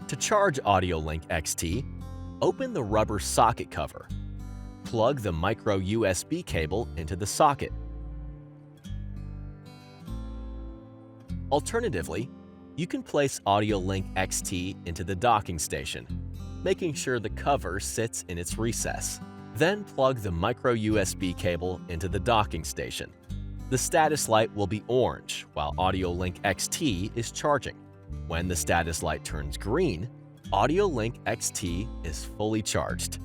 To charge AudioLink XT, open the rubber socket cover. Plug the micro USB cable into the socket. Alternatively, you can place AudioLink XT into the docking station, making sure the cover sits in its recess. Then plug the micro USB cable into the docking station. The status light will be orange while AudioLink XT is charging. When the status light turns green, AudioLink XT is fully charged.